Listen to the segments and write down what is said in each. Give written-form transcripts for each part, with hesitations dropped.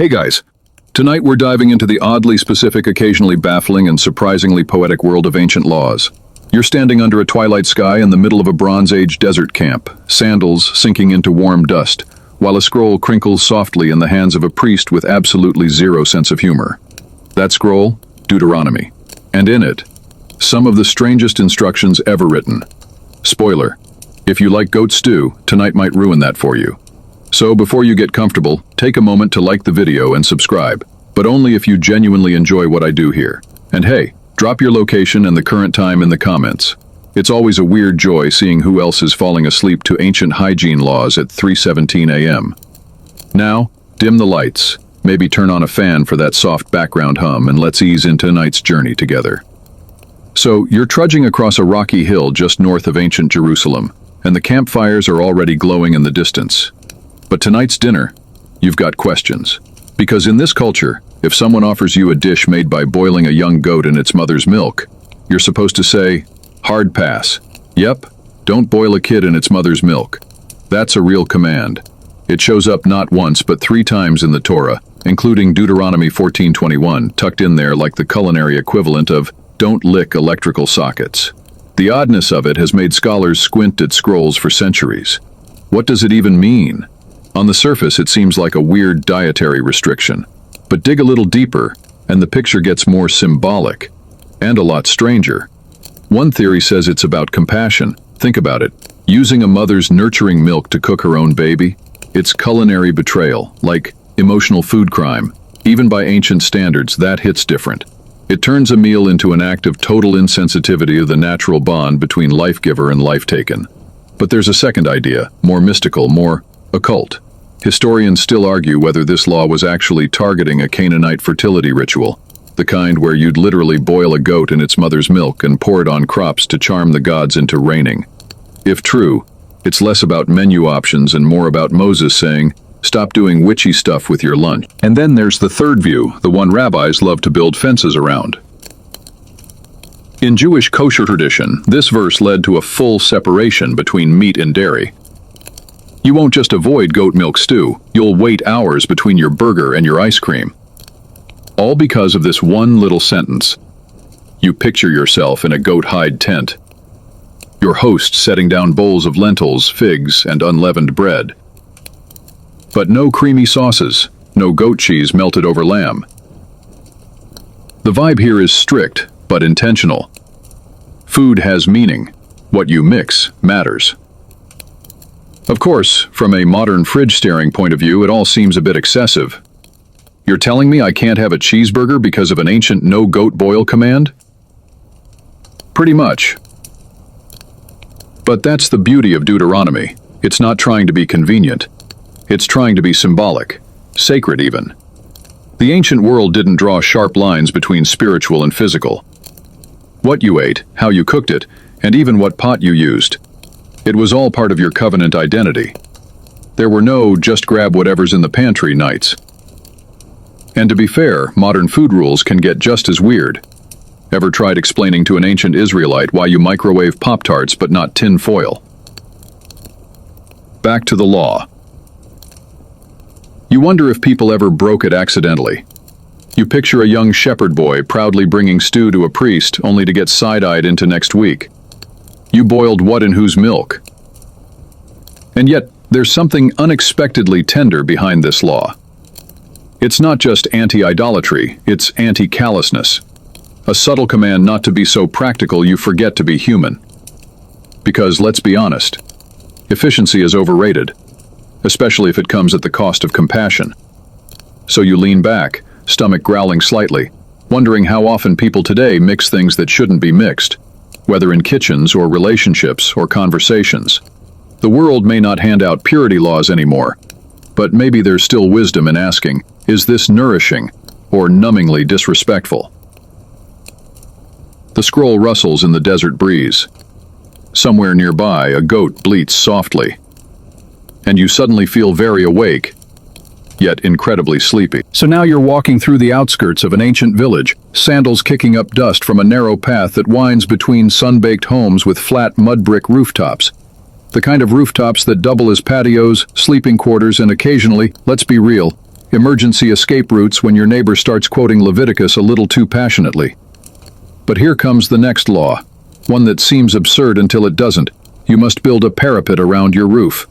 Hey guys, tonight we're diving into the oddly specific, occasionally baffling, and surprisingly poetic world of ancient laws. You're standing under a twilight sky in the middle of a Bronze Age desert camp, sandals sinking into warm dust, while a scroll crinkles softly in the hands of a priest with absolutely zero sense of humor. That scroll? Deuteronomy. And in it, some of the strangest instructions ever written. Spoiler, if you like goat stew, tonight might ruin that for you. So before you get comfortable, take a moment to like the video and subscribe, but only if you genuinely enjoy what I do here. And hey, drop your location and the current time in the comments. It's always a weird joy seeing who else is falling asleep to ancient hygiene laws at 3:17 a.m. Now, dim the lights, maybe turn on a fan for that soft background hum, and let's ease into tonight's journey together. So, you're trudging across a rocky hill just north of ancient Jerusalem, and the campfires are already glowing in the distance. But tonight's dinner, you've got questions. Because in this culture, if someone offers you a dish made by boiling a young goat in its mother's milk, you're supposed to say, hard pass. Yep, don't boil a kid in its mother's milk. That's a real command. It shows up not once but 3 times in the Torah, including Deuteronomy 14:21, tucked in there like the culinary equivalent of don't lick electrical sockets. The oddness of it has made scholars squint at scrolls for centuries. What does it even mean? On the surface, it seems like a weird dietary restriction. But dig a little deeper, and the picture gets more symbolic, and a lot stranger. One theory says it's about compassion. Think about it. Using a mother's nurturing milk to cook her own baby? It's culinary betrayal, like emotional food crime. Even by ancient standards, that hits different. It turns a meal into an act of total insensitivity of the natural bond between life-giver and life-taken. But there's a second idea, more mystical, more occult. Historians still argue whether this law was actually targeting a Canaanite fertility ritual, the kind where you'd literally boil a goat in its mother's milk and pour it on crops to charm the gods into raining. If true, it's less about menu options and more about Moses saying, stop doing witchy stuff with your lunch. And then there's the third view, the one rabbis love to build fences around. In Jewish kosher tradition, this verse led to a full separation between meat and dairy. You won't just avoid goat milk stew, you'll wait hours between your burger and your ice cream. All because of this one little sentence. You picture yourself in a goat hide tent. Your host setting down bowls of lentils, figs, and unleavened bread. But no creamy sauces, no goat cheese melted over lamb. The vibe here is strict, but intentional. Food has meaning. What you mix matters. Of course, from a modern fridge-staring point of view, it all seems a bit excessive. You're telling me I can't have a cheeseburger because of an ancient no-goat boil command? Pretty much. But that's the beauty of Deuteronomy. It's not trying to be convenient. It's trying to be symbolic, sacred even. The ancient world didn't draw sharp lines between spiritual and physical. What you ate, how you cooked it, and even what pot you used. It was all part of your covenant identity. There were no just grab whatever's in the pantry nights. And to be fair, modern food rules can get just as weird. Ever tried explaining to an ancient Israelite why you microwave Pop-Tarts but not tin foil? Back to the law. You wonder if people ever broke it accidentally. You picture a young shepherd boy proudly bringing stew to a priest only to get side-eyed into next week. You boiled what in whose milk? And yet, there's something unexpectedly tender behind this law. It's not just anti-idolatry, it's anti-callousness. A subtle command not to be so practical you forget to be human. Because, let's be honest, efficiency is overrated, especially if it comes at the cost of compassion. So you lean back, stomach growling slightly, wondering how often people today mix things that shouldn't be mixed. Whether in kitchens or relationships or conversations. The world may not hand out purity laws anymore, but maybe there's still wisdom in asking, is this nourishing or numbingly disrespectful? The scroll rustles in the desert breeze. Somewhere nearby, a goat bleats softly, and you suddenly feel very awake, yet incredibly sleepy. So now you're walking through the outskirts of an ancient village, sandals kicking up dust from a narrow path that winds between sun-baked homes with flat mud brick rooftops. The kind of rooftops that double as patios, sleeping quarters, and occasionally, let's be real, emergency escape routes when your neighbor starts quoting Leviticus a little too passionately. But here comes the next law, one that seems absurd until it doesn't. You must build a parapet around your roof.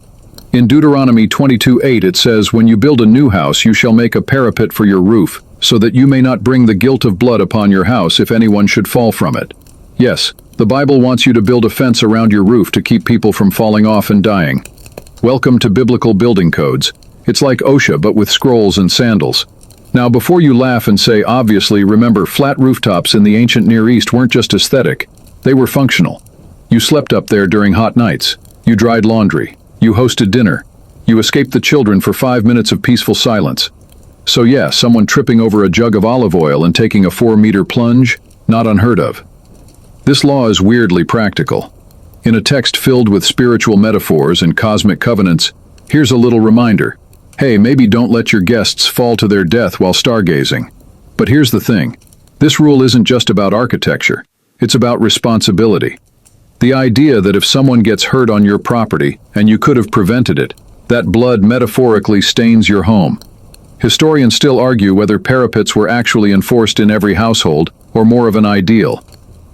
In Deuteronomy 22:8 it says, "When you build a new house, you shall make a parapet for your roof, so that you may not bring the guilt of blood upon your house if anyone should fall from it." Yes, the Bible wants you to build a fence around your roof to keep people from falling off and dying. Welcome to biblical building codes. It's like OSHA, but with scrolls and sandals. Now, before you laugh and say obviously, remember, flat rooftops in the ancient Near East weren't just aesthetic. They were functional. You slept up there during hot nights. You dried laundry. You hosted dinner. You escaped the children for 5 minutes of peaceful silence. So yeah, someone tripping over a jug of olive oil and taking a 4-meter plunge? Not unheard of. This law is weirdly practical. In a text filled with spiritual metaphors and cosmic covenants, here's a little reminder. Hey, maybe don't let your guests fall to their death while stargazing. But here's the thing. This rule isn't just about architecture. It's about responsibility. The idea that if someone gets hurt on your property, and you could have prevented it, that blood metaphorically stains your home. Historians still argue whether parapets were actually enforced in every household, or more of an ideal.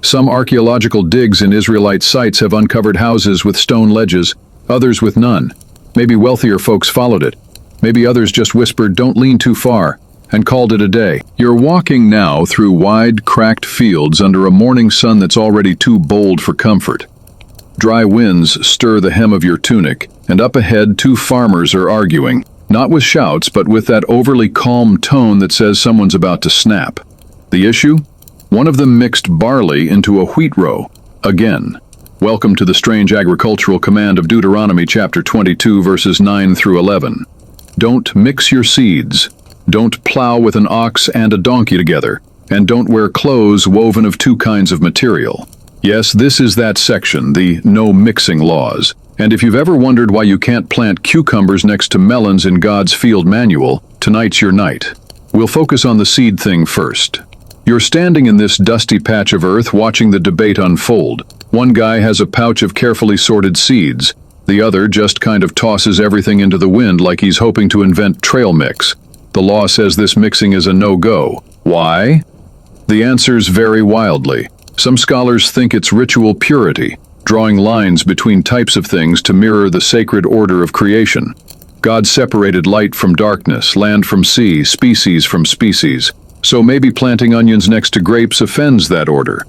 Some archaeological digs in Israelite sites have uncovered houses with stone ledges, others with none. Maybe wealthier folks followed it. Maybe others just whispered, "Don't lean too far," and called it a day. You're walking now through wide, cracked fields under a morning sun that's already too bold for comfort. Dry winds stir the hem of your tunic, and up ahead 2 farmers are arguing, not with shouts, but with that overly calm tone that says someone's about to snap. The issue? One of them mixed barley into a wheat row. Again. Welcome to the strange agricultural command of Deuteronomy chapter 22, verses 9 through 11. Don't mix your seeds. Don't plow with an ox and a donkey together, and don't wear clothes woven of 2 kinds of material. Yes, this is that section, the no mixing laws. And if you've ever wondered why you can't plant cucumbers next to melons in God's field manual, tonight's your night. We'll focus on the seed thing first. You're standing in this dusty patch of earth watching the debate unfold. One guy has a pouch of carefully sorted seeds. The other just kind of tosses everything into the wind like he's hoping to invent trail mix. The law says this mixing is a no-go. Why? The answers vary wildly. Some scholars think it's ritual purity, drawing lines between types of things to mirror the sacred order of creation. God separated light from darkness, land from sea, species from species. So maybe planting onions next to grapes offends that order.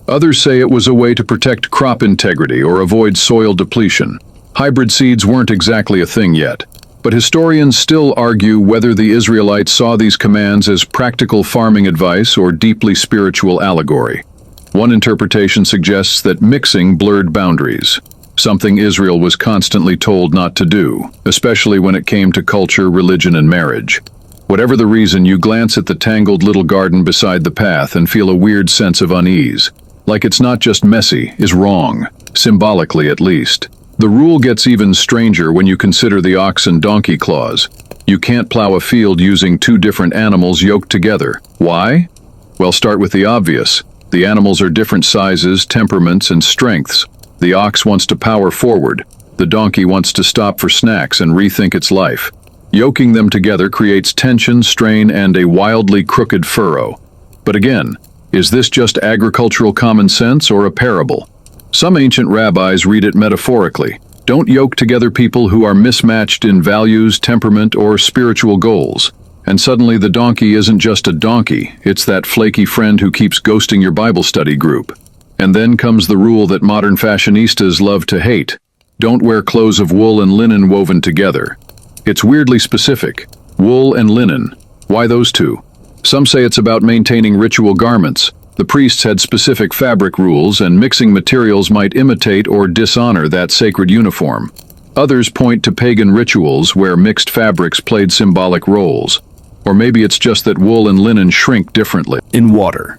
Others say it was a way to protect crop integrity or avoid soil depletion. Hybrid seeds weren't exactly a thing yet. But historians still argue whether the Israelites saw these commands as practical farming advice or deeply spiritual allegory. One interpretation suggests that mixing blurred boundaries, something Israel was constantly told not to do, especially when it came to culture, religion, and marriage. Whatever the reason, you glance at the tangled little garden beside the path and feel a weird sense of unease. Like it's not just messy, is wrong, symbolically at least. The rule gets even stranger when you consider the ox and donkey clause. You can't plow a field using 2 different animals yoked together. Why? Well, start with the obvious. The animals are different sizes, temperaments, and strengths. The ox wants to power forward. The donkey wants to stop for snacks and rethink its life. Yoking them together creates tension, strain, and a wildly crooked furrow. But again, is this just agricultural common sense or a parable? Some ancient rabbis read it metaphorically. Don't yoke together people who are mismatched in values, temperament, or spiritual goals. And suddenly the donkey isn't just a donkey, it's that flaky friend who keeps ghosting your Bible study group. And then comes the rule that modern fashionistas love to hate. Don't wear clothes of wool and linen woven together. It's weirdly specific. Wool and linen. Why those 2? Some say it's about maintaining ritual garments. The priests had specific fabric rules, and mixing materials might imitate or dishonor that sacred uniform. Others point to pagan rituals where mixed fabrics played symbolic roles. Or maybe it's just that wool and linen shrink differently in water.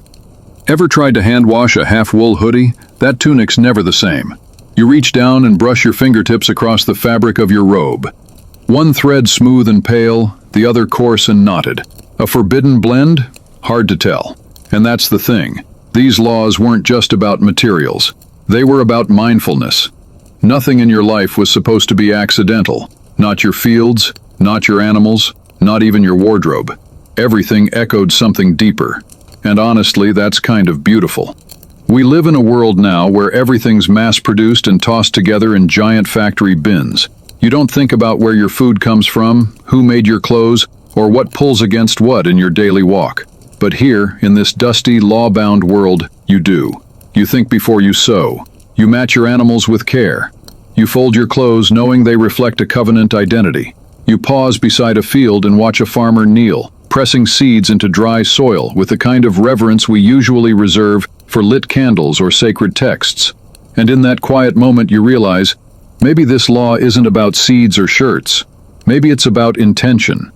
Ever tried to hand wash a half-wool hoodie? That tunic's never the same. You reach down and brush your fingertips across the fabric of your robe. One thread smooth and pale, the other coarse and knotted. A forbidden blend? Hard to tell. And that's the thing. These laws weren't just about materials. They were about mindfulness. Nothing in your life was supposed to be accidental. Not your fields, not your animals, not even your wardrobe. Everything echoed something deeper. And honestly, that's kind of beautiful. We live in a world now where everything's mass-produced and tossed together in giant factory bins. You don't think about where your food comes from, who made your clothes, or what pulls against what in your daily walk. But here, in this dusty, law-bound world, you do. You think before you sew. You match your animals with care. You fold your clothes knowing they reflect a covenant identity. You pause beside a field and watch a farmer kneel, pressing seeds into dry soil with the kind of reverence we usually reserve for lit candles or sacred texts. And in that quiet moment you realize, maybe this law isn't about seeds or shirts. Maybe it's about intention.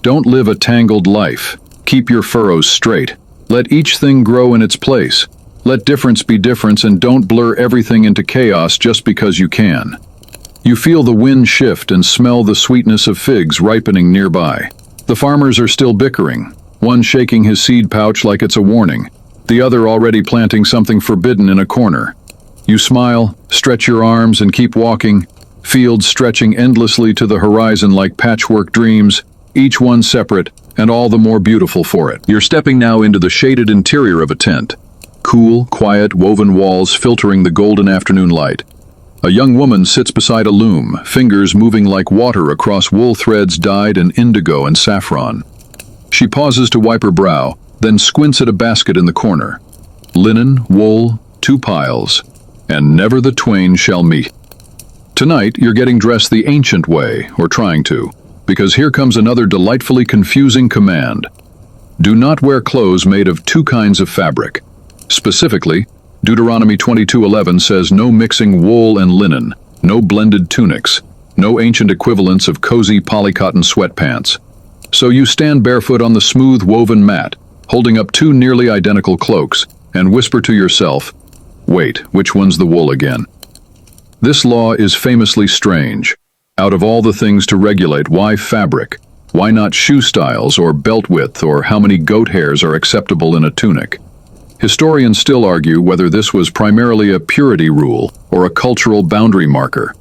Don't live a tangled life. Keep your furrows straight. Let each thing grow in its place. Let difference be difference, and don't blur everything into chaos just because you can. You feel the wind shift and smell the sweetness of figs ripening nearby. The farmers are still bickering, one shaking his seed pouch like it's a warning, the other already planting something forbidden in a corner. You smile, stretch your arms, and keep walking, fields stretching endlessly to the horizon like patchwork dreams, each one separate, and all the more beautiful for it. You're stepping now into the shaded interior of a tent. Cool, quiet, woven walls filtering the golden afternoon light. A young woman sits beside a loom, fingers moving like water across wool threads dyed in indigo and saffron. She pauses to wipe her brow, then squints at a basket in the corner. Linen, wool, 2 piles, and never the twain shall meet. Tonight, you're getting dressed the ancient way, or trying to, because here comes another delightfully confusing command. Do not wear clothes made of 2 kinds of fabric. Specifically, Deuteronomy 22:11 says no mixing wool and linen, no blended tunics, no ancient equivalents of cozy polycotton sweatpants. So you stand barefoot on the smooth woven mat, holding up 2 nearly identical cloaks, and whisper to yourself, wait, which one's the wool again? This law is famously strange. Out of all the things to regulate, why fabric? Why not shoe styles or belt width or how many goat hairs are acceptable in a tunic? Historians still argue whether this was primarily a purity rule or a cultural boundary marker.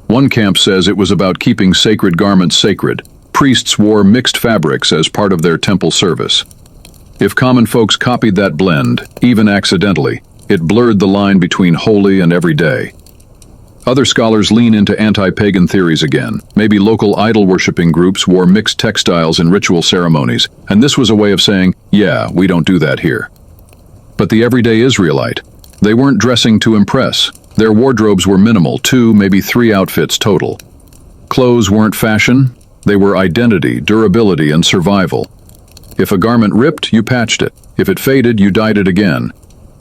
One camp says it was about keeping sacred garments sacred. Priests wore mixed fabrics as part of their temple service. If common folks copied that blend, even accidentally, it blurred the line between holy and everyday. Other scholars lean into anti-pagan theories again. Maybe local idol-worshipping groups wore mixed textiles in ritual ceremonies, and this was a way of saying, yeah, we don't do that here. But the everyday Israelite, they weren't dressing to impress. Their wardrobes were minimal, 2, maybe 3 outfits total. Clothes weren't fashion, they were identity, durability, and survival. If a garment ripped, you patched it. If it faded, you dyed it again.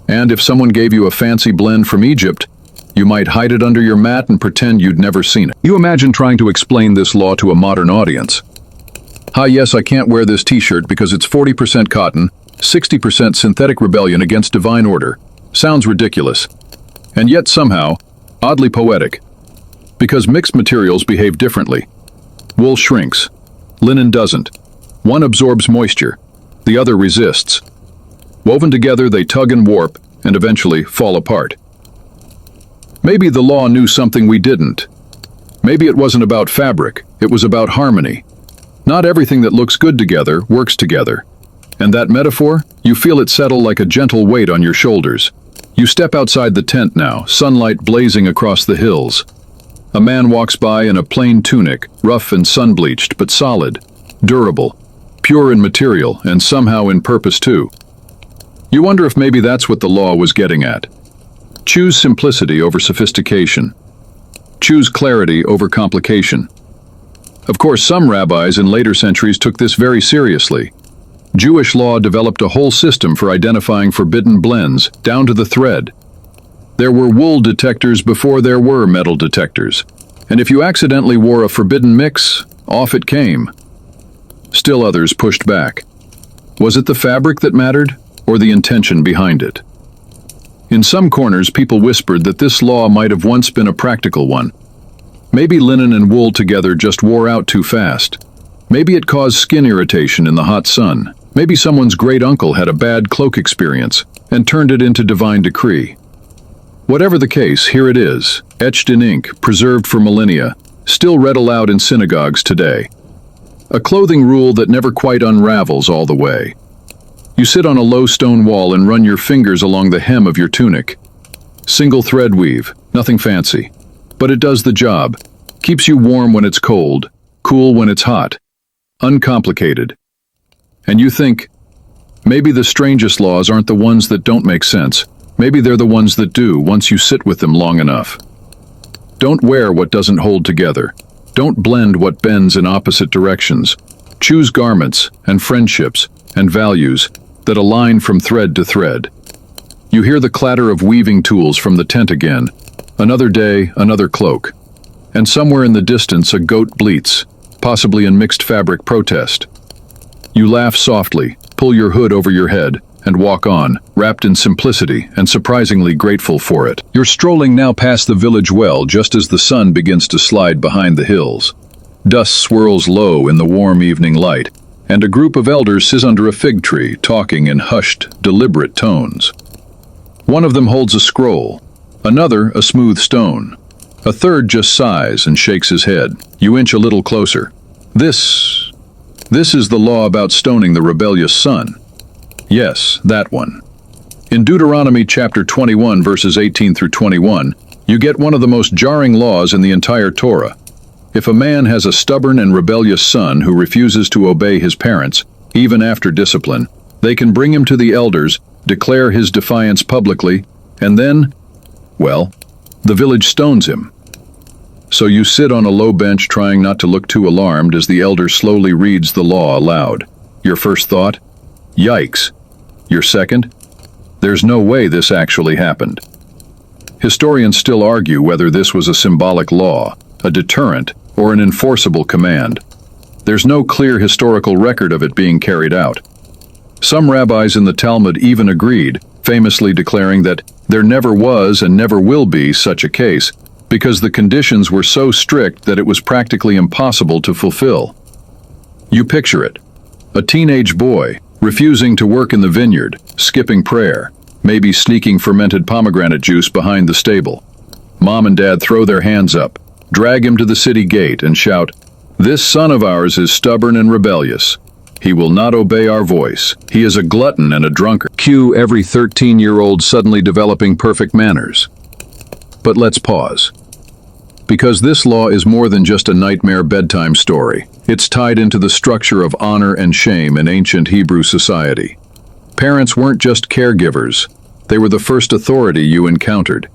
And if someone gave you a fancy blend from Egypt, you might hide it under your mat and pretend you'd never seen it. You imagine trying to explain this law to a modern audience. Yes, I can't wear this t-shirt because it's 40% cotton, 60% synthetic rebellion against divine order. Sounds ridiculous. And yet somehow, oddly poetic. Because mixed materials behave differently. Wool shrinks. Linen doesn't. One absorbs moisture. The other resists. Woven together, they tug and warp, and eventually fall apart. Maybe the law knew something we didn't. Maybe it wasn't about fabric, it was about harmony. Not everything that looks good together works together. And that metaphor, you feel it settle like a gentle weight on your shoulders. You step outside the tent now, sunlight blazing across the hills. A man walks by in a plain tunic, rough and sun-bleached, but solid, durable, pure in material, and somehow in purpose too. You wonder if maybe that's what the law was getting at. Choose simplicity over sophistication. Choose clarity over complication. Of course, some rabbis in later centuries took this very seriously. Jewish law developed a whole system for identifying forbidden blends, down to the thread. There were wool detectors before there were metal detectors. And if you accidentally wore a forbidden mix, off it came. Still others pushed back. Was it the fabric that mattered, or the intention behind it? In some corners, people whispered that this law might have once been a practical one. Maybe linen and wool together just wore out too fast. Maybe it caused skin irritation in the hot sun. Maybe someone's great-uncle had a bad cloak experience and turned it into divine decree. Whatever the case, here it is, etched in ink, preserved for millennia, still read aloud in synagogues today. A clothing rule that never quite unravels all the way. You sit on a low stone wall and run your fingers along the hem of your tunic. Single thread weave, nothing fancy. But it does the job. Keeps you warm when it's cold, cool when it's hot. Uncomplicated. And you think, maybe the strangest laws aren't the ones that don't make sense. Maybe they're the ones that do once you sit with them long enough. Don't wear what doesn't hold together. Don't blend what bends in opposite directions. Choose garments and friendships and values that align from thread to thread. You hear the clatter of weaving tools from the tent again. Another day, another cloak. And somewhere in the distance a goat bleats, possibly in mixed fabric protest. You laugh softly, pull your hood over your head, and walk on, wrapped in simplicity and surprisingly grateful for it. You're strolling now past the village well just as the sun begins to slide behind the hills. Dust swirls low in the warm evening light, and a group of elders sits under a fig tree, talking in hushed, deliberate tones. One of them holds a scroll, another a smooth stone. A third just sighs and shakes his head. You inch a little closer. This is the law about stoning the rebellious son. Yes, that one. In Deuteronomy chapter 21, verses 18 through 21, you get one of the most jarring laws in the entire Torah. If a man has a stubborn and rebellious son who refuses to obey his parents, even after discipline, they can bring him to the elders, declare his defiance publicly, and then, well, the village stones him. So you sit on a low bench trying not to look too alarmed as the elder slowly reads the law aloud. Your first thought? Yikes. Your second? There's no way this actually happened. Historians still argue whether this was a symbolic law, a deterrent, or an enforceable command. There's no clear historical record of it being carried out. Some rabbis in the Talmud even agreed, famously declaring that there never was and never will be such a case, because the conditions were so strict that it was practically impossible to fulfill. You picture it. A teenage boy, refusing to work in the vineyard, skipping prayer, maybe sneaking fermented pomegranate juice behind the stable. Mom and Dad throw their hands up, drag him to the city gate and shout, "This son of ours is stubborn and rebellious. He will not obey our voice. He is a glutton and a drunkard." Cue every 13-year-old suddenly developing perfect manners. But let's pause. Because this law is more than just a nightmare bedtime story. It's tied into the structure of honor and shame in ancient Hebrew society. Parents weren't just caregivers. They were the first authority you encountered.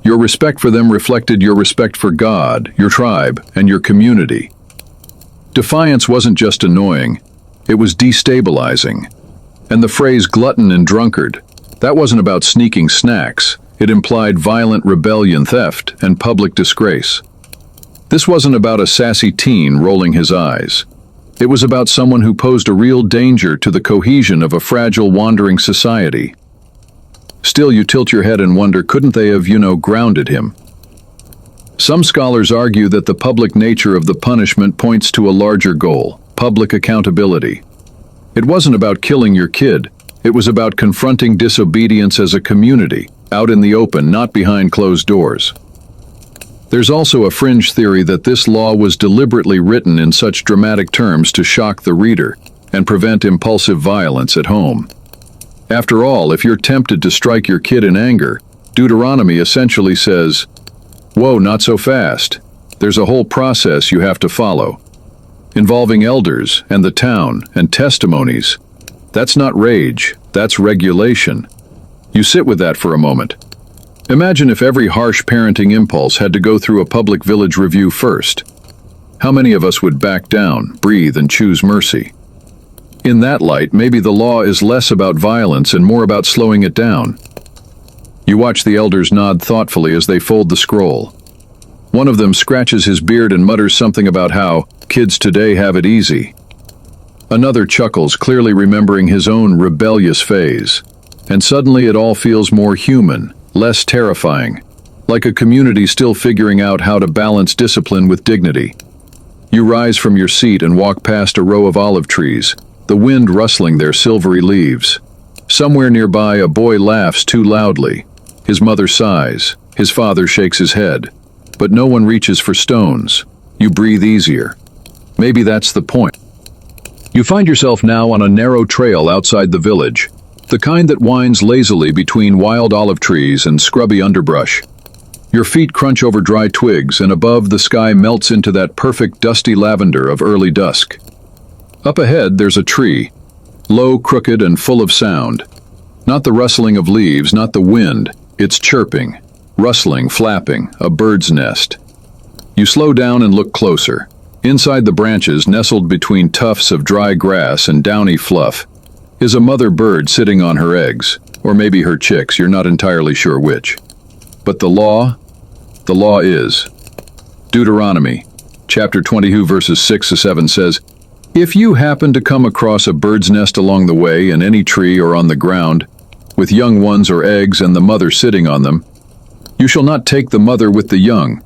Your respect for them reflected your respect for God, your tribe, and your community. Defiance wasn't just annoying. It was destabilizing. And the phrase glutton and drunkard, that wasn't about sneaking snacks. It implied violent rebellion, theft, and public disgrace. This wasn't about a sassy teen rolling his eyes. It was about someone who posed a real danger to the cohesion of a fragile, wandering society. Still, you tilt your head and wonder, couldn't they have, grounded him? Some scholars argue that the public nature of the punishment points to a larger goal, public accountability. It wasn't about killing your kid. It was about confronting disobedience as a community, out in the open, not behind closed doors. There's also a fringe theory that this law was deliberately written in such dramatic terms to shock the reader and prevent impulsive violence at home. After all, if you're tempted to strike your kid in anger, Deuteronomy essentially says, "Whoa, not so fast. There's a whole process you have to follow, involving elders and the town and testimonies. That's not rage, that's regulation." You sit with that for a moment. Imagine if every harsh parenting impulse had to go through a public village review first. How many of us would back down, breathe, and choose mercy? In that light, maybe the law is less about violence and more about slowing it down. You watch the elders nod thoughtfully as they fold the scroll. One of them scratches his beard and mutters something about how kids today have it easy. Another chuckles, clearly remembering his own rebellious phase. And suddenly it all feels more human, less terrifying, like a community still figuring out how to balance discipline with dignity. You rise from your seat and walk past a row of olive trees, the wind rustling their silvery leaves. Somewhere nearby, a boy laughs too loudly. His mother sighs. His father shakes his head. But no one reaches for stones. You breathe easier. Maybe that's the point. You find yourself now on a narrow trail outside the village, the kind that winds lazily between wild olive trees and scrubby underbrush. Your feet crunch over dry twigs, and above the sky melts into that perfect dusty lavender of early dusk. Up ahead there's a tree, low, crooked, and full of sound. Not the rustling of leaves, not the wind, it's chirping, rustling, flapping, a bird's nest. You slow down and look closer. Inside the branches, nestled between tufts of dry grass and downy fluff, is a mother bird sitting on her eggs, or maybe her chicks, you're not entirely sure which. But the law is. Deuteronomy, chapter 22, verses 6 to 7 says, "If you happen to come across a bird's nest along the way in any tree or on the ground, with young ones or eggs and the mother sitting on them, you shall not take the mother with the young.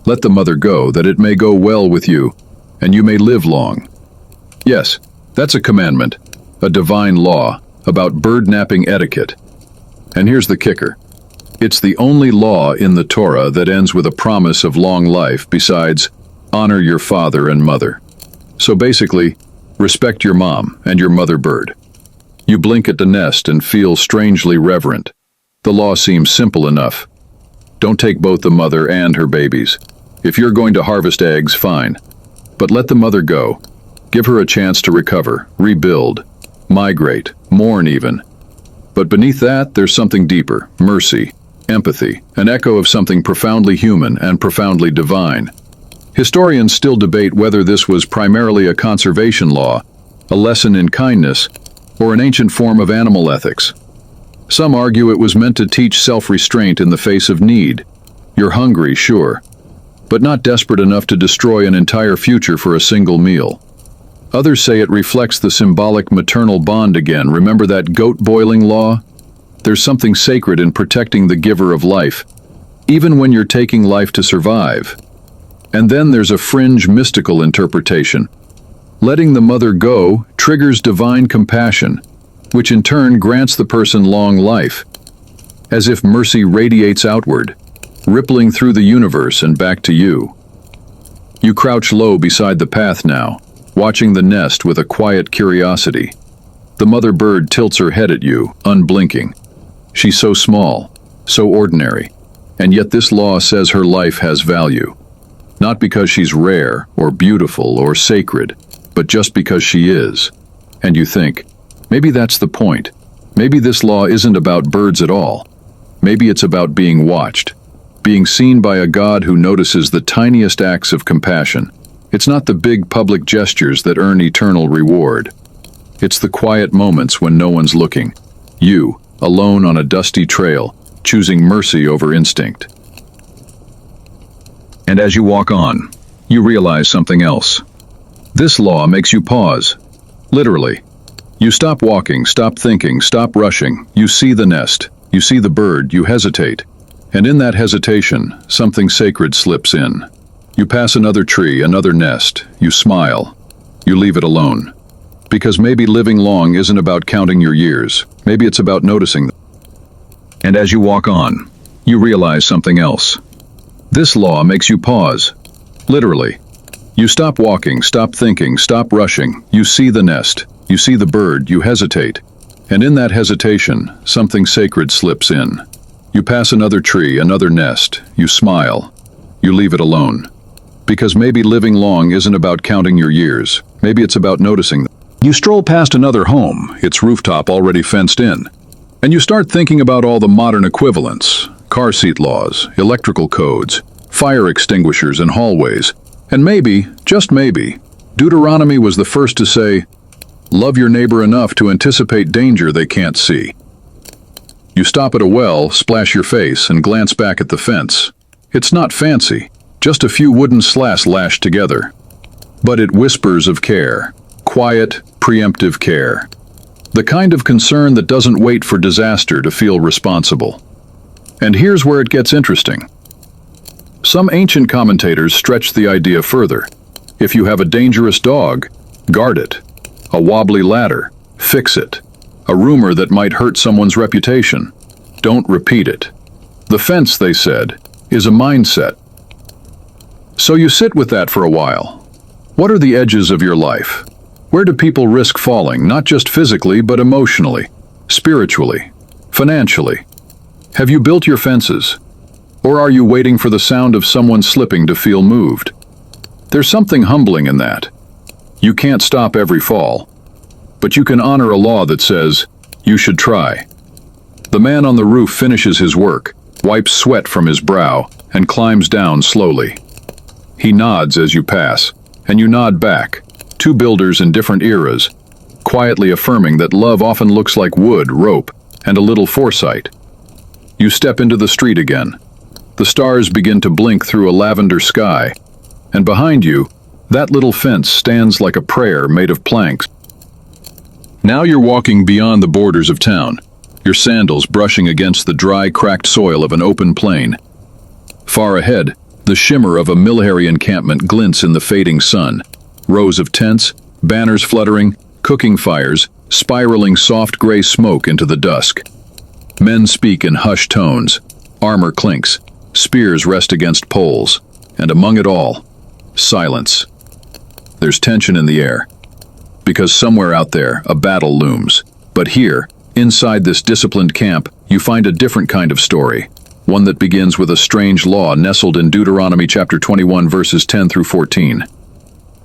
Let the mother go, that it may go well with you, and you may live long." Yes, that's a commandment, a divine law, about bird-napping etiquette. And here's the kicker. It's the only law in the Torah that ends with a promise of long life besides, honor your father and mother. So basically, respect your mom and your mother bird. You blink at the nest and feel strangely reverent. The law seems simple enough. Don't take both the mother and her babies. If you're going to harvest eggs, fine. But let the mother go. Give her a chance to recover, rebuild, migrate, mourn even. But beneath that, there's something deeper, mercy, empathy, an echo of something profoundly human and profoundly divine. Historians still debate whether this was primarily a conservation law, a lesson in kindness, or an ancient form of animal ethics. Some argue it was meant to teach self-restraint in the face of need. You're hungry, sure, but not desperate enough to destroy an entire future for a single meal. Others say it reflects the symbolic maternal bond again. Remember that goat boiling law? There's something sacred in protecting the giver of life, even when you're taking life to survive. And then there's a fringe mystical interpretation. Letting the mother go triggers divine compassion, which in turn grants the person long life, as if mercy radiates outward, rippling through the universe and back to you. You crouch low beside the path now, watching the nest with a quiet curiosity. The mother bird tilts her head at you, unblinking. She's so small, so ordinary, and yet this law says her life has value. Not because she's rare or beautiful or sacred, but just because she is. And you think, maybe that's the point. Maybe this law isn't about birds at all. Maybe it's about being watched, being seen by a God who notices the tiniest acts of compassion. It's not the big public gestures that earn eternal reward. It's the quiet moments when no one's looking. You, alone on a dusty trail, choosing mercy over instinct. And as you walk on, you realize something else. This law makes you pause. Literally. You stop walking, stop thinking, stop rushing. You see the nest, you see the bird, you hesitate. And in that hesitation, something sacred slips in. You pass another tree, another nest. You smile. You leave it alone. Because maybe living long isn't about counting your years. Maybe it's about noticing them. And as you walk on, you realize something else. This law makes you pause. Literally. You stop walking, stop thinking, stop rushing. You see the nest, you see the bird, you hesitate. And in that hesitation, something sacred slips in. You pass another tree, another nest. You smile. You leave it alone. Because maybe living long isn't about counting your years. Maybe it's about noticing them. You stroll past another home, its rooftop already fenced in. And you start thinking about all the modern equivalents. Car seat laws, electrical codes, fire extinguishers in hallways. And maybe, just maybe, Deuteronomy was the first to say, love your neighbor enough to anticipate danger they can't see. You stop at a well, splash your face, and glance back at the fence. It's not fancy, just a few wooden slats lashed together. But it whispers of care, quiet, preemptive care. The kind of concern that doesn't wait for disaster to feel responsible. And here's where it gets interesting. Some ancient commentators stretch the idea further. If you have a dangerous dog, guard it. A wobbly ladder, fix it. A rumor that might hurt someone's reputation, don't repeat it. The fence, they said, is a mindset. So you sit with that for a while. What are the edges of your life? Where do people risk falling, not just physically, but emotionally, spiritually, financially? Have you built your fences? Or are you waiting for the sound of someone slipping to feel moved? There's something humbling in that. You can't stop every fall, but you can honor a law that says, you should try. The man on the roof finishes his work, wipes sweat from his brow, and climbs down slowly. He nods as you pass, and you nod back, two builders in different eras, quietly affirming that love often looks like wood, rope, and a little foresight. You step into the street again. The stars begin to blink through a lavender sky, and behind you, that little fence stands like a prayer made of planks. Now you're walking beyond the borders of town, your sandals brushing against the dry, cracked soil of an open plain. Far ahead, the shimmer of a military encampment glints in the fading sun. Rows of tents, banners fluttering, cooking fires, spiraling soft gray smoke into the dusk. Men speak in hushed tones, armor clinks, spears rest against poles, and among it all, silence. There's tension in the air, because somewhere out there a battle looms. But here, inside this disciplined camp, you find a different kind of story, one that begins with a strange law nestled in Deuteronomy chapter 21 verses 10 through 14.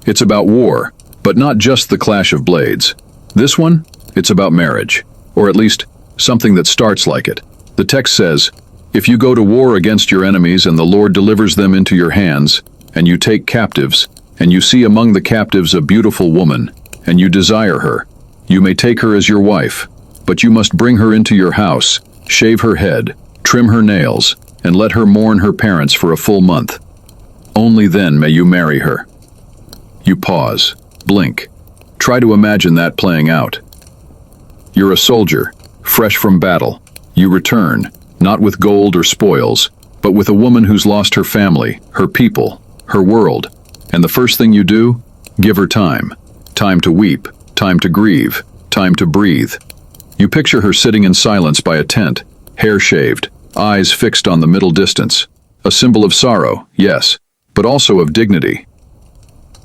It's about war, but not just the clash of blades. This one, it's about marriage, or at least something that starts like it. The text says, if you go to war against your enemies and the Lord delivers them into your hands, and you take captives, and you see among the captives a beautiful woman, and you desire her, you may take her as your wife, but you must bring her into your house, shave her head, trim her nails, and let her mourn her parents for a full month. Only then may you marry her. You pause, blink, try to imagine that playing out. You're a soldier, fresh from battle. You return, not with gold or spoils, but with a woman who's lost her family, her people, her world. And the first thing you do? Give her time. Time to weep, time to grieve, time to breathe. You picture her sitting in silence by a tent, hair shaved, eyes fixed on the middle distance. A symbol of sorrow, yes, but also of dignity.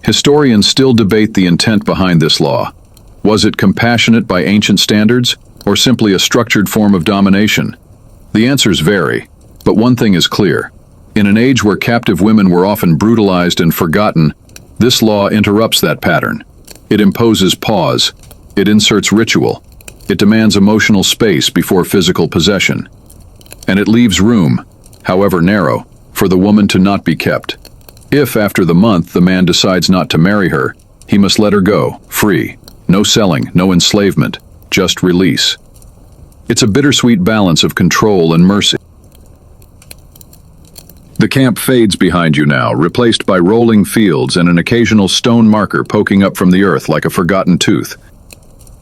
Historians still debate the intent behind this law. Was it compassionate by ancient standards, or simply a structured form of domination? The answers vary, but one thing is clear. In an age where captive women were often brutalized and forgotten, this law interrupts that pattern. It imposes pause. It inserts ritual. It demands emotional space before physical possession. And it leaves room, however narrow, for the woman to not be kept. If, after the month, the man decides not to marry her, he must let her go, free. No selling, no enslavement, just release. It's a bittersweet balance of control and mercy. The camp fades behind you now, replaced by rolling fields and an occasional stone marker poking up from the earth like a forgotten tooth.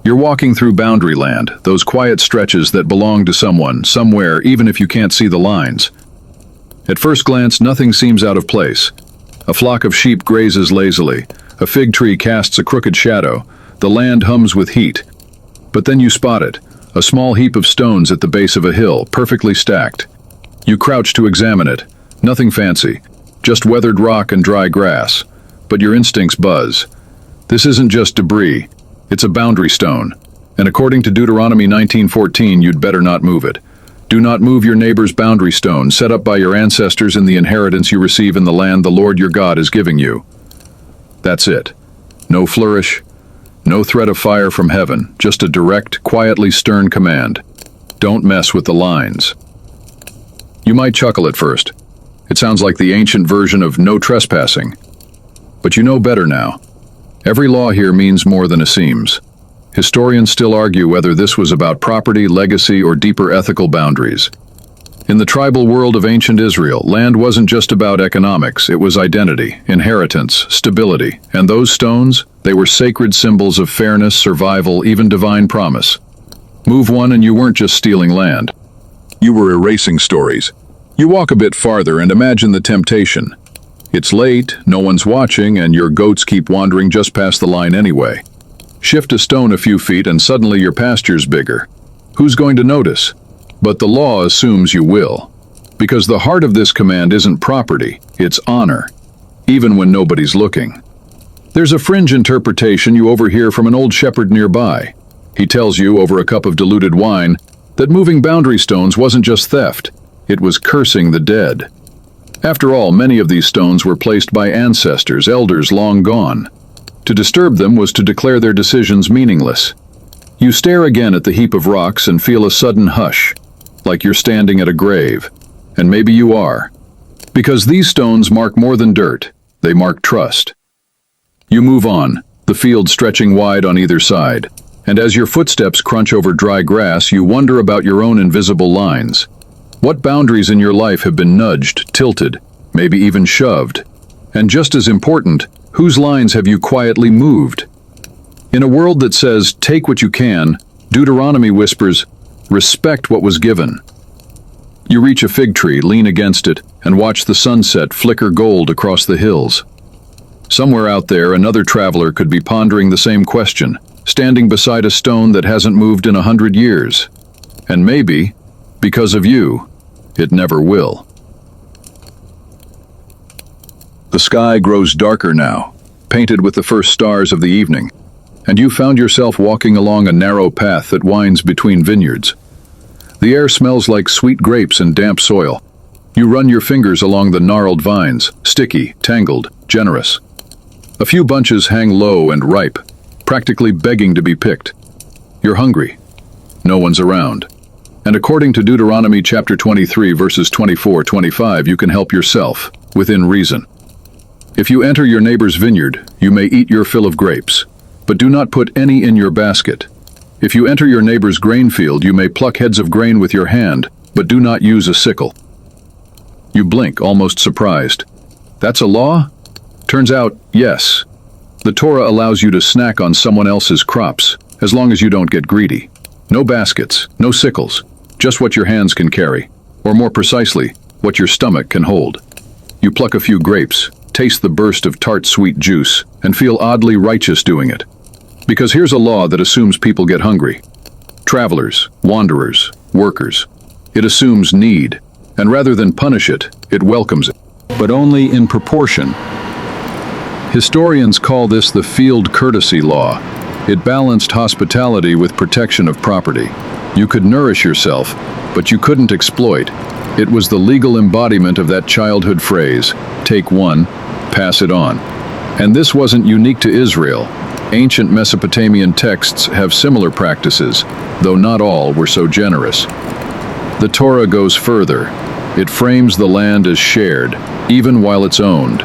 You're walking through boundary land, those quiet stretches that belong to someone, somewhere, even if you can't see the lines. At first glance, nothing seems out of place. A flock of sheep grazes lazily, a fig tree casts a crooked shadow, the land hums with heat. But then you spot it, a small heap of stones at the base of a hill, perfectly stacked. You crouch to examine it. Nothing fancy, just weathered rock and dry grass. But your instincts buzz. This isn't just debris, it's a boundary stone. And according to Deuteronomy 19:14, you'd better not move it. Do not move your neighbor's boundary stone, set up by your ancestors in the inheritance you receive in the land the Lord your God is giving you. That's it. No flourish, no threat of fire from heaven, just a direct, quietly stern command. Don't mess with the lines. You might chuckle at first. It sounds like the ancient version of no trespassing. But you know better now. Every law here means more than it seems. Historians still argue whether this was about property, legacy, or deeper ethical boundaries. In the tribal world of ancient Israel, land wasn't just about economics, it was identity, inheritance, stability. And those stones, they were sacred symbols of fairness, survival, even divine promise. Move one and you weren't just stealing land. You were erasing stories. You walk a bit farther and imagine the temptation. It's late, no one's watching, and your goats keep wandering just past the line anyway. Shift a stone a few feet and suddenly your pasture's bigger. Who's going to notice? But the law assumes you will. Because the heart of this command isn't property, it's honor, even when nobody's looking. There's a fringe interpretation you overhear from an old shepherd nearby. He tells you over a cup of diluted wine that moving boundary stones wasn't just theft, it was cursing the dead. After all, many of these stones were placed by ancestors, elders long gone. To disturb them was to declare their decisions meaningless. You stare again at the heap of rocks and feel a sudden hush, like you're standing at a grave. And maybe you are. Because these stones mark more than dirt, they mark trust. You move on, the field stretching wide on either side, and as your footsteps crunch over dry grass, you wonder about your own invisible lines. What boundaries in your life have been nudged, tilted, maybe even shoved? And just as important, whose lines have you quietly moved? In a world that says, take what you can, Deuteronomy whispers, respect what was given. You reach a fig tree, lean against it, and watch the sunset flicker gold across the hills. Somewhere out there, another traveler could be pondering the same question, standing beside a stone that hasn't moved in 100 years. And maybe, because of you, it never will. The sky grows darker now, painted with the first stars of the evening, and you found yourself walking along a narrow path that winds between vineyards. The air smells like sweet grapes and damp soil. You run your fingers along the gnarled vines, sticky, tangled, generous. A few bunches hang low and ripe, practically begging to be picked. You're hungry. No one's around. And according to Deuteronomy chapter 23, verses 24-25, you can help yourself, within reason. If you enter your neighbor's vineyard, you may eat your fill of grapes, but do not put any in your basket. If you enter your neighbor's grain field, you may pluck heads of grain with your hand, but do not use a sickle. You blink, almost surprised. That's a law? Turns out, yes. The Torah allows you to snack on someone else's crops, as long as you don't get greedy. No baskets, no sickles, just what your hands can carry, or more precisely, what your stomach can hold. You pluck a few grapes, taste the burst of tart sweet juice, and feel oddly righteous doing it. Because here's a law that assumes people get hungry. Travelers, wanderers, workers. It assumes need, and rather than punish it, it welcomes it. But only in proportion. Historians call this the field courtesy law. It balanced hospitality with protection of property. You could nourish yourself, but you couldn't exploit. It was the legal embodiment of that childhood phrase, take one, pass it on. And this wasn't unique to Israel. Ancient Mesopotamian texts have similar practices, though not all were so generous. The Torah goes further. It frames the land as shared, even while it's owned.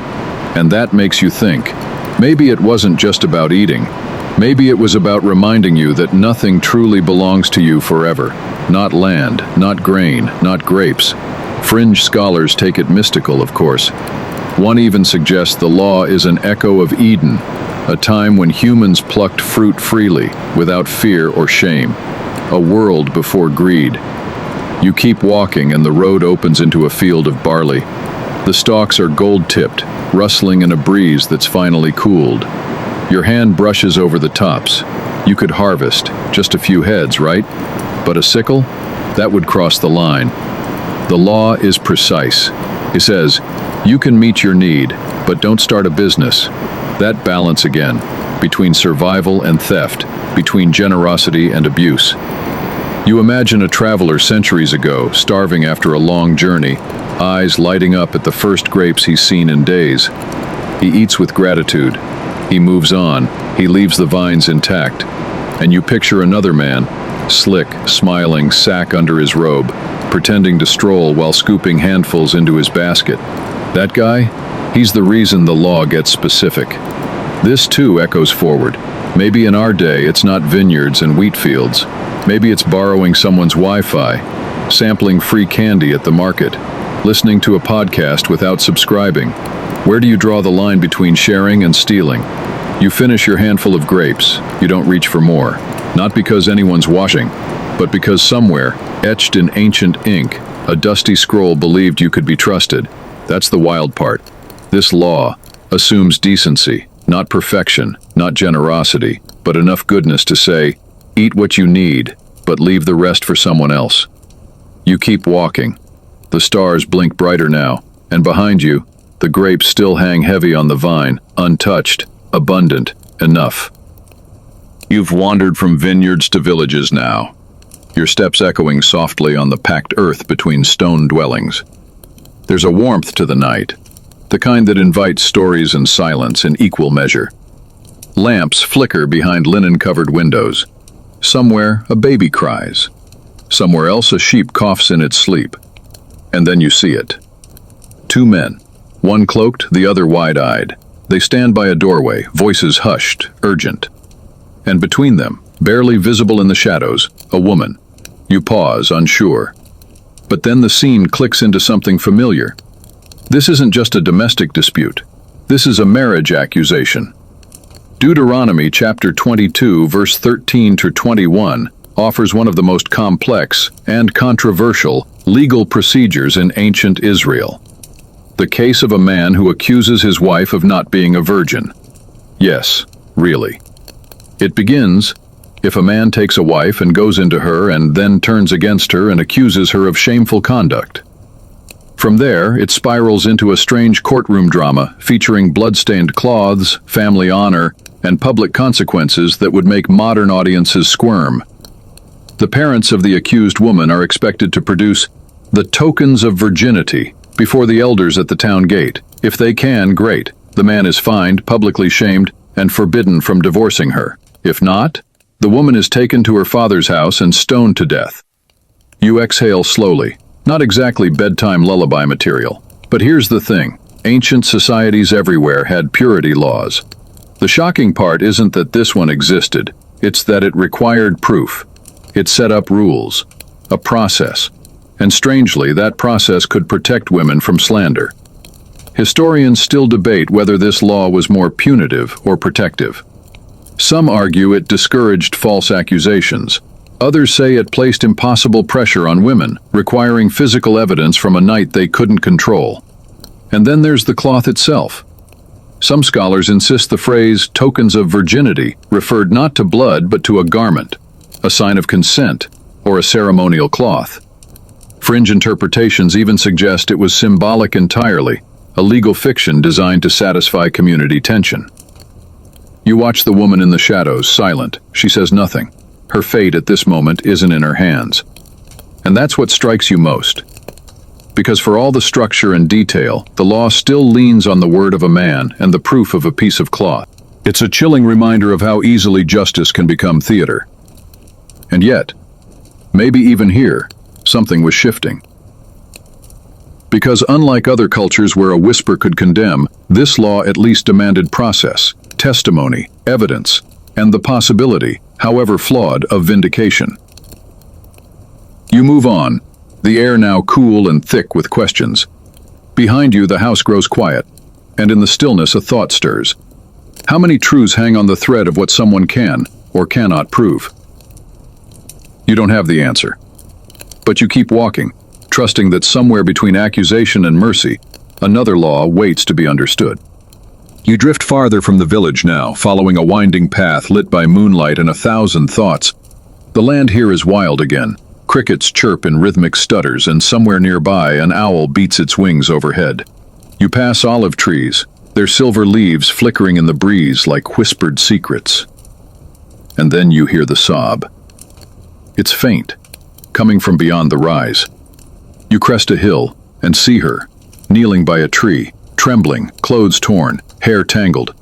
And that makes you think, maybe it wasn't just about eating. Maybe it was about reminding you that nothing truly belongs to you forever. Not land, not grain, not grapes. Fringe scholars take it mystical, of course. One even suggests the law is an echo of Eden, a time when humans plucked fruit freely, without fear or shame. A world before greed. You keep walking and the road opens into a field of barley. The stalks are gold-tipped, rustling in a breeze that's finally cooled. Your hand brushes over the tops. You could harvest, just a few heads, right? But a sickle? That would cross the line. The law is precise. It says, you can meet your need, but don't start a business. That balance again, between survival and theft, between generosity and abuse. You imagine a traveler centuries ago, starving after a long journey, eyes lighting up at the first grapes he's seen in days. He eats with gratitude. He moves on. He leaves the vines intact. And you picture another man, slick, smiling, sack under his robe, pretending to stroll while scooping handfuls into his basket. That guy? He's the reason the law gets specific. This too echoes forward. Maybe in our day it's not vineyards and wheat fields. Maybe it's borrowing someone's Wi-Fi, sampling free candy at the market, listening to a podcast without subscribing. Where do you draw the line between sharing and stealing? You finish your handful of grapes. You don't reach for more. Not because anyone's watching, but because somewhere, etched in ancient ink, a dusty scroll believed you could be trusted. That's the wild part. This law assumes decency, not perfection, not generosity, but enough goodness to say, eat what you need, but leave the rest for someone else. You keep walking. The stars blink brighter now, and behind you, the grapes still hang heavy on the vine, untouched, abundant, enough. You've wandered from vineyards to villages now, your steps echoing softly on the packed earth between stone dwellings. There's a warmth to the night, the kind that invites stories and silence in equal measure. Lamps flicker behind linen-covered windows. Somewhere, a baby cries. Somewhere else, a sheep coughs in its sleep. And then you see it. Two men, one cloaked, the other wide-eyed. They stand by a doorway, voices hushed, urgent. And between them, barely visible in the shadows, a woman. You pause, unsure. But then the scene clicks into something familiar. This isn't just a domestic dispute. This is a marriage accusation. Deuteronomy chapter 22, verse 13 to 21 offers one of the most complex and controversial legal procedures in ancient Israel. The case of a man who accuses his wife of not being a virgin. Yes, really. It begins, if a man takes a wife and goes into her and then turns against her and accuses her of shameful conduct. From there, it spirals into a strange courtroom drama featuring blood-stained cloths, family honor, and public consequences that would make modern audiences squirm. The parents of the accused woman are expected to produce the tokens of virginity before the elders at the town gate. If they can, great. The man is fined, publicly shamed, and forbidden from divorcing her. If not, the woman is taken to her father's house and stoned to death. You exhale slowly. Not exactly bedtime lullaby material. But here's the thing. Ancient societies everywhere had purity laws. The shocking part isn't that this one existed. It's that it required proof. It set up rules. A process. And strangely, that process could protect women from slander. Historians still debate whether this law was more punitive or protective. Some argue it discouraged false accusations. Others say it placed impossible pressure on women, requiring physical evidence from a night they couldn't control. And then there's the cloth itself. Some scholars insist the phrase tokens of virginity referred not to blood but to a garment, a sign of consent, or a ceremonial cloth. Fringe interpretations even suggest it was symbolic entirely, a legal fiction designed to satisfy community tension. You watch the woman in the shadows, silent. She says nothing. Her fate at this moment isn't in her hands. And that's what strikes you most. Because for all the structure and detail, the law still leans on the word of a man and the proof of a piece of cloth. It's a chilling reminder of how easily justice can become theater. And yet, maybe even here, something was shifting. Because unlike other cultures where a whisper could condemn, this law at least demanded process, testimony, evidence, and the possibility, however flawed, of vindication. You move on, the air now cool and thick with questions. Behind you, the house grows quiet, and in the stillness a thought stirs. How many truths hang on the thread of what someone can or cannot prove? You don't have the answer. But you keep walking, trusting that somewhere between accusation and mercy, another law waits to be understood. You drift farther from the village now, following a winding path lit by moonlight and 1,000 thoughts. The land here is wild again. Crickets chirp in rhythmic stutters, and somewhere nearby an owl beats its wings overhead. You pass olive trees, their silver leaves flickering in the breeze like whispered secrets. And then you hear the sob. It's faint, coming from beyond the rise. You crest a hill and see her, kneeling by a tree, trembling, clothes torn, hair tangled.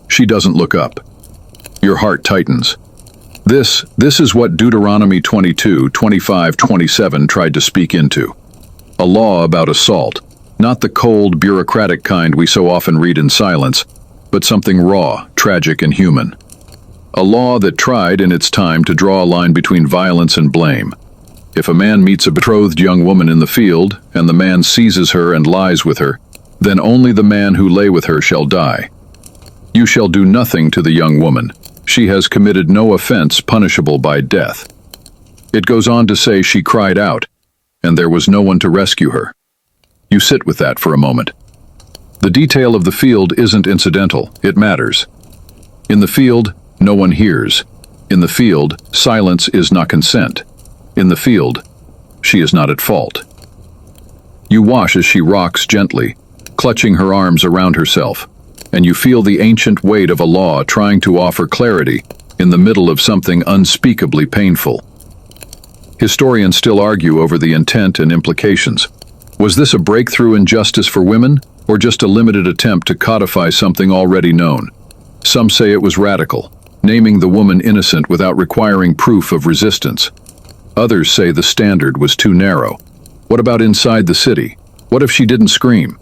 She doesn't look up. Your heart tightens. This is what Deuteronomy 22, 25, 27 tried to speak into. A law about assault, not the cold, bureaucratic kind we so often read in silence, but something raw, tragic, and human. A law that tried in its time to draw a line between violence and blame. If a man meets a betrothed young woman in the field, and the man seizes her and lies with her, then only the man who lay with her shall die. You shall do nothing to the young woman. She has committed no offense punishable by death. It goes on to say she cried out, and there was no one to rescue her. You sit with that for a moment. The detail of the field isn't incidental, it matters. In the field, no one hears. In the field, silence is not consent. In the field, she is not at fault. You watch as she rocks gently, clutching her arms around herself. and you feel the ancient weight of a law trying to offer clarity in the middle of something unspeakably painful. Historians still argue over the intent and implications. Was this a breakthrough in justice for women, or just a limited attempt to codify something already known? Some say it was radical, naming the woman innocent without requiring proof of resistance. Others say the standard was too narrow. What about inside the city? What if she didn't scream?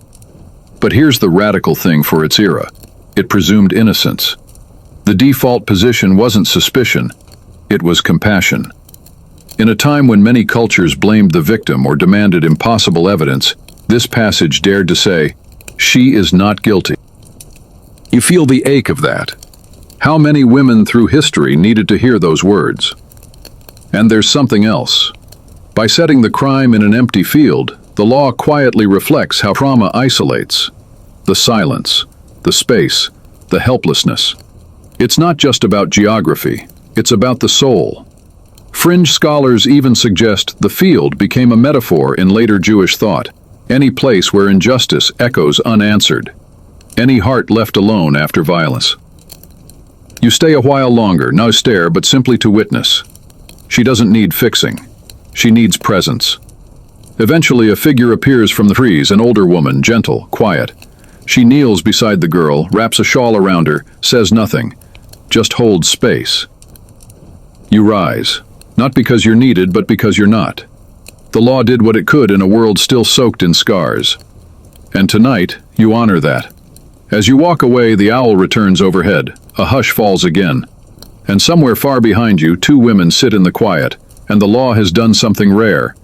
But here's the radical thing for its era. It presumed innocence. The default position wasn't suspicion, it was compassion. In a time when many cultures blamed the victim or demanded impossible evidence, this passage dared to say, "She is not guilty." You feel the ache of that. How many women through history needed to hear those words? And there's something else. By setting the crime in an empty field, the law quietly reflects how trauma isolates. The silence, the space, the helplessness. It's not just about geography, it's about the soul. Fringe scholars even suggest the field became a metaphor in later Jewish thought, any place where injustice echoes unanswered, any heart left alone after violence. You stay a while longer, no stare, but simply to witness. She doesn't need fixing. She needs presence. Eventually, a figure appears from the trees, an older woman, gentle, quiet. She kneels beside the girl, wraps a shawl around her, says nothing, just holds space. You rise, not because you're needed, but because you're not. The law did what it could in a world still soaked in scars. And tonight, you honor that. As you walk away, the owl returns overhead. A hush falls again. And somewhere far behind you, two women sit in the quiet, and the law has done something rare.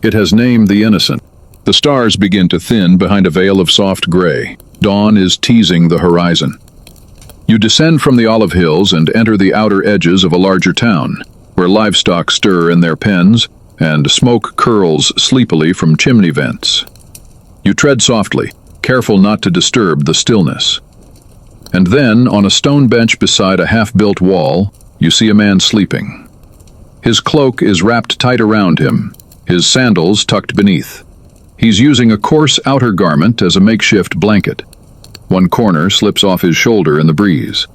It has named the innocent. The stars begin to thin behind a veil of soft gray. Dawn is teasing the horizon. You descend from the olive hills and enter the outer edges of a larger town, where livestock stir in their pens and smoke curls sleepily from chimney vents. You tread softly, careful not to disturb the stillness. And then, on a stone bench beside a half-built wall, you see a man sleeping. His cloak is wrapped tight around him, his sandals tucked beneath. He's using a coarse outer garment as a makeshift blanket. One corner slips off his shoulder in the breeze.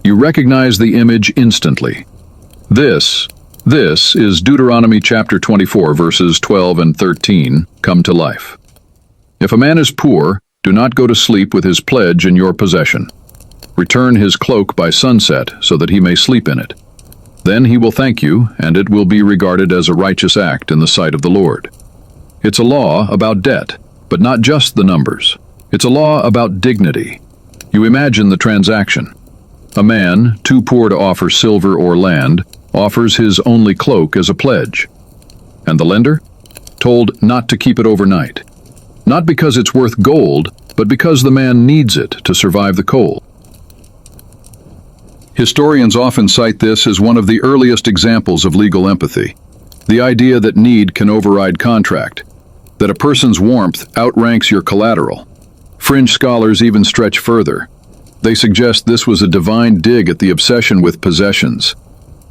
You recognize the image instantly. This is Deuteronomy chapter 24, verses 12 and 13, come to life. If a man is poor, do not go to sleep with his pledge in your possession. Return his cloak by sunset so that he may sleep in it. Then he will thank you, and it will be regarded as a righteous act in the sight of the Lord. It's a law about debt, but not just the numbers. It's a law about dignity. You imagine the transaction. A man, too poor to offer silver or land, offers his only cloak as a pledge. And the lender? Told not to keep it overnight. Not because it's worth gold, but because the man needs it to survive the cold. Historians often cite this as one of the earliest examples of legal empathy. The idea that need can override contract, that a person's warmth outranks your collateral. Fringe scholars even stretch further. They suggest this was a divine dig at the obsession with possessions,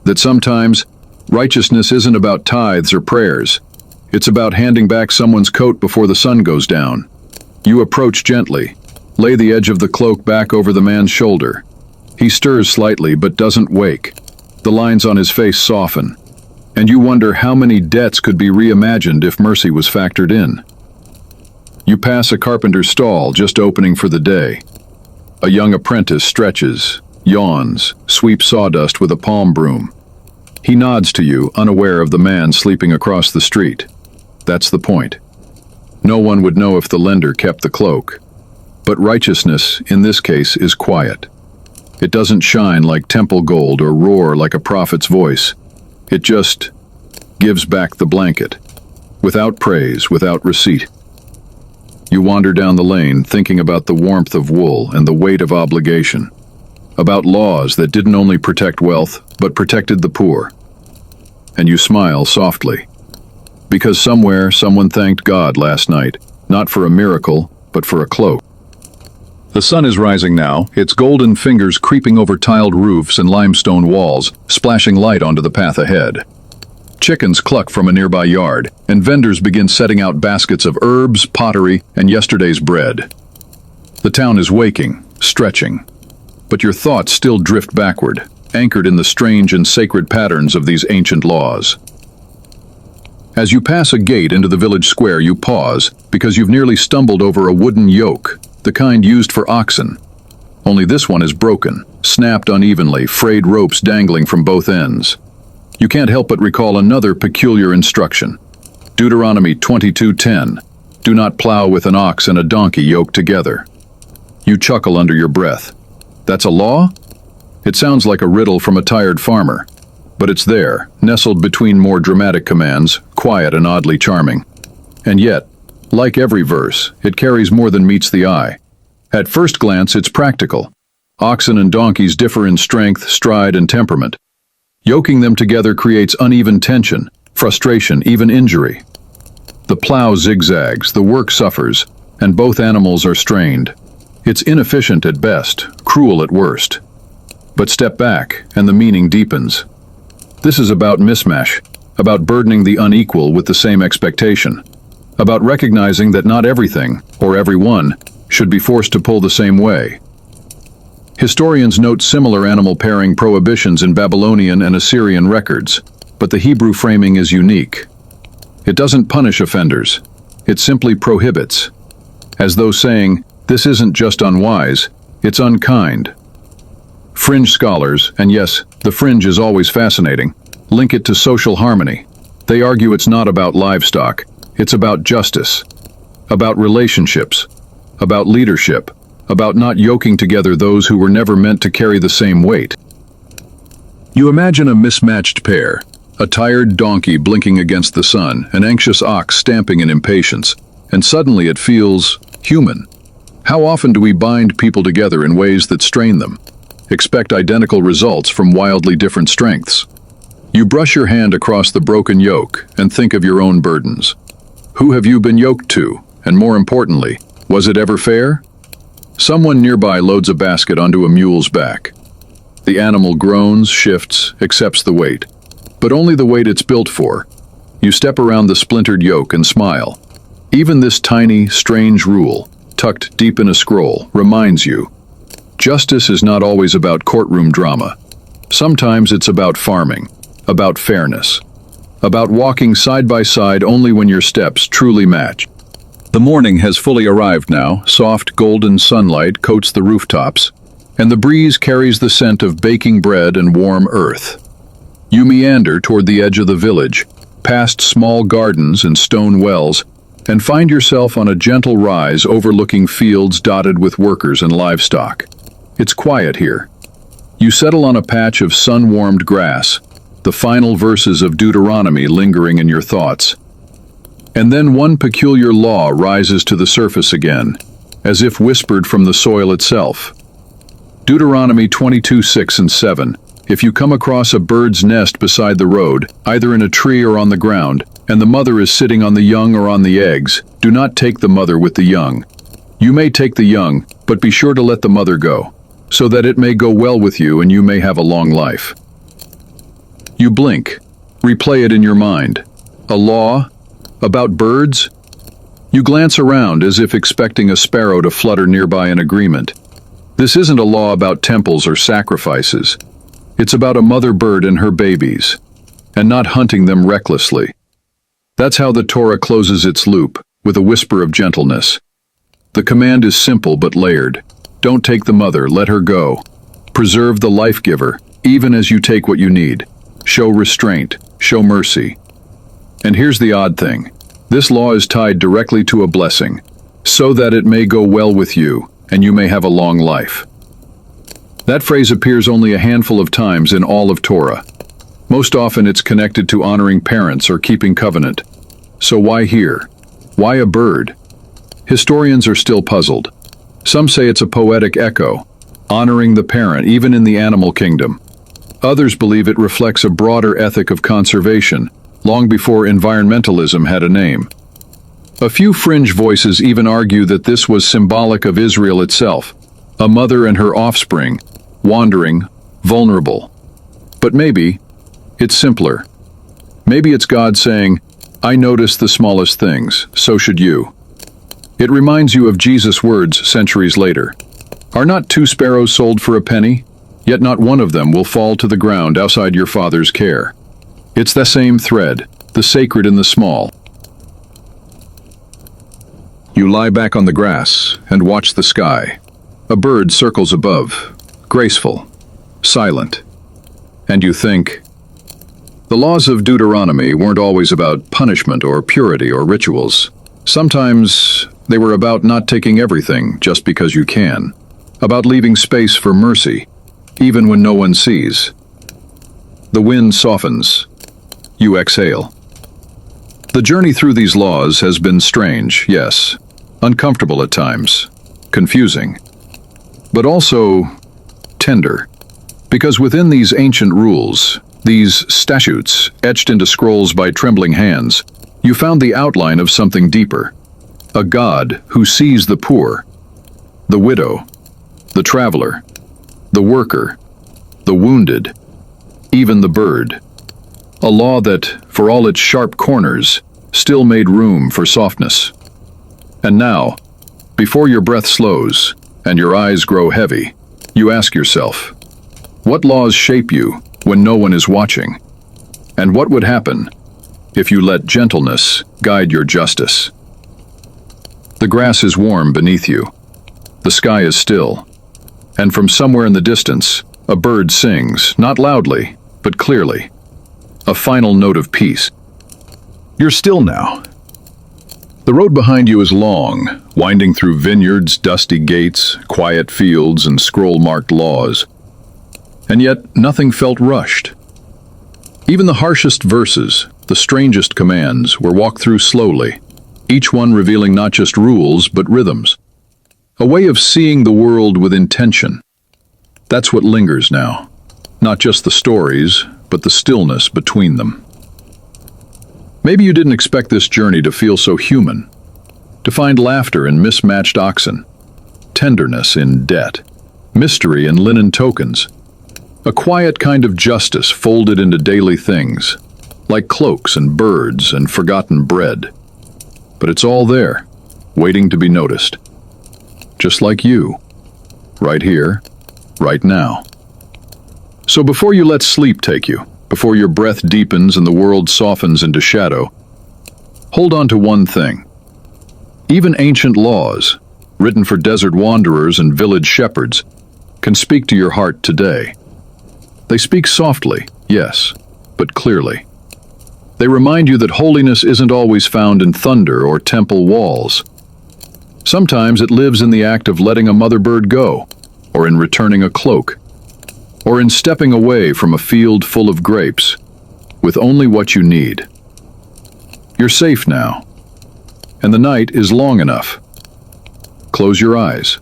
that sometimes righteousness isn't about tithes or prayers. It's about handing back someone's coat before the sun goes down. You approach gently, lay the edge of the cloak back over the man's shoulder. He stirs slightly but doesn't wake. The lines on his face soften, and you wonder how many debts could be reimagined if mercy was factored in. You pass a carpenter's stall just opening for the day. A young apprentice stretches, yawns, sweeps sawdust with a palm broom. He nods to you, unaware of the man sleeping across the street. That's the point. No one would know if the lender kept the cloak. But righteousness, in this case, is quiet. It doesn't shine like temple gold or roar like a prophet's voice. It just gives back the blanket, without praise, without receipt. You wander down the lane, thinking about the warmth of wool and the weight of obligation, about laws that didn't only protect wealth, but protected the poor. And you smile softly, because somewhere someone thanked God last night, not for a miracle, but for a cloak. The sun is rising now, its golden fingers creeping over tiled roofs and limestone walls, splashing light onto the path ahead. Chickens cluck from a nearby yard, and vendors begin setting out baskets of herbs, pottery, and yesterday's bread. The town is waking, stretching. But your thoughts still drift backward, anchored in the strange and sacred patterns of these ancient laws. As you pass a gate into the village square, you pause because you've nearly stumbled over a wooden yoke, the kind used for oxen. Only this one is broken, snapped unevenly, frayed ropes dangling from both ends. You can't help but recall another peculiar instruction. Deuteronomy 22:10. Do not plow with an ox and a donkey yoked together. You chuckle under your breath. That's a law? It sounds like a riddle from a tired farmer. But it's there, nestled between more dramatic commands, quiet and oddly charming. And yet, like every verse, it carries more than meets the eye. At first glance, it's practical. Oxen and donkeys differ in strength, stride, and temperament. Yoking them together creates uneven tension, frustration, even injury. The plow zigzags, the work suffers, and both animals are strained. It's inefficient at best, cruel at worst. But step back, and the meaning deepens. This is about mismatch, about burdening the unequal with the same expectation, about recognizing that not everything, or everyone, should be forced to pull the same way. Historians note similar animal pairing prohibitions in Babylonian and Assyrian records, but the Hebrew framing is unique. It doesn't punish offenders, it simply prohibits, as though saying, this isn't just unwise, it's unkind. Fringe scholars, and yes, the fringe is always fascinating, link it to social harmony. They argue it's not about livestock, it's about justice, about relationships, about leadership, about not yoking together those who were never meant to carry the same weight. You imagine a mismatched pair, a tired donkey blinking against the sun, an anxious ox stamping in impatience, and suddenly it feels human. How often do we bind people together in ways that strain them? Expect identical results from wildly different strengths. You brush your hand across the broken yoke and think of your own burdens. Who have you been yoked to? And more importantly, was it ever fair? Someone nearby loads a basket onto a mule's back. The animal groans, shifts, accepts the weight, but only the weight it's built for. You step around the splintered yoke and smile. Even this tiny, strange rule, tucked deep in a scroll, reminds you, justice is not always about courtroom drama. Sometimes it's about farming, about fairness, about walking side by side only when your steps truly match. The morning has fully arrived now, soft golden sunlight coats the rooftops, and the breeze carries the scent of baking bread and warm earth. You meander toward the edge of the village, past small gardens and stone wells, and find yourself on a gentle rise overlooking fields dotted with workers and livestock. It's quiet here. You settle on a patch of sun-warmed grass, the final verses of Deuteronomy lingering in your thoughts. And then one peculiar law rises to the surface again, as if whispered from the soil itself. Deuteronomy 22:6 and 7. If you come across a bird's nest beside the road, either in a tree or on the ground, and the mother is sitting on the young or on the eggs, do not take the mother with the young. You may take the young, but be sure to let the mother go, so that it may go well with you and you may have a long life. You blink, replay it in your mind. A law? About birds? You glance around as if expecting a sparrow to flutter nearby in agreement. This isn't a law about temples or sacrifices. It's about a mother bird and her babies, and not hunting them recklessly. That's how the Torah closes its loop, with a whisper of gentleness. The command is simple but layered. Don't take the mother, let her go. Preserve the life giver, even as you take what you need. Show restraint, show mercy. And here's the odd thing. This law is tied directly to a blessing, so that it may go well with you, and you may have a long life. That phrase appears only a handful of times in all of Torah. Most often it's connected to honoring parents or keeping covenant. So why here? Why a bird? Historians are still puzzled. Some say it's a poetic echo, honoring the parent even in the animal kingdom. Others believe it reflects a broader ethic of conservation, long before environmentalism had a name. A few fringe voices even argue that this was symbolic of Israel itself, a mother and her offspring, wandering, vulnerable. But maybe it's simpler. Maybe it's God saying, I notice the smallest things, so should you. It reminds you of Jesus' words centuries later. Are not two sparrows sold for a penny? Yet not one of them will fall to the ground outside your Father's care. It's the same thread, the sacred in the small. You lie back on the grass and watch the sky. A bird circles above, graceful, silent. And you think, the laws of Deuteronomy weren't always about punishment or purity or rituals. Sometimes they were about not taking everything just because you can, about leaving space for mercy, even when no one sees. The wind softens. You exhale. The journey through these laws has been strange, yes, uncomfortable at times, confusing, but also tender. Because within these ancient rules, these statutes etched into scrolls by trembling hands, you found the outline of something deeper. A God who sees the poor, the widow, the traveler, the worker, the wounded, even the bird. A law that, for all its sharp corners, still made room for softness. And now, before your breath slows and your eyes grow heavy, you ask yourself, what laws shape you when no one is watching? And what would happen if you let gentleness guide your justice? The grass is warm beneath you. The sky is still. And from somewhere in the distance, a bird sings, not loudly, but clearly. A final note of peace. You're still now. The road behind you is long, winding through vineyards, dusty gates, quiet fields, and scroll-marked laws. And yet, nothing felt rushed. Even the harshest verses, the strangest commands, were walked through slowly, each one revealing not just rules, but rhythms. A way of seeing the world with intention. That's what lingers now. Not just the stories, but the stillness between them. Maybe you didn't expect this journey to feel so human, to find laughter in mismatched oxen, tenderness in debt, mystery in linen tokens, a quiet kind of justice folded into daily things, like cloaks and birds and forgotten bread. But it's all there, waiting to be noticed. Just like you, right here, right now. So before you let sleep take you, before your breath deepens and the world softens into shadow, hold on to one thing. Even ancient laws, written for desert wanderers and village shepherds, can speak to your heart today. They speak softly, yes, but clearly. They remind you that holiness isn't always found in thunder or temple walls. Sometimes it lives in the act of letting a mother bird go, or in returning a cloak, or in stepping away from a field full of grapes, with only what you need. You're safe now, and the night is long enough. Close your eyes.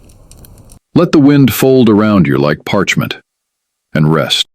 Let the wind fold around you like parchment, and rest.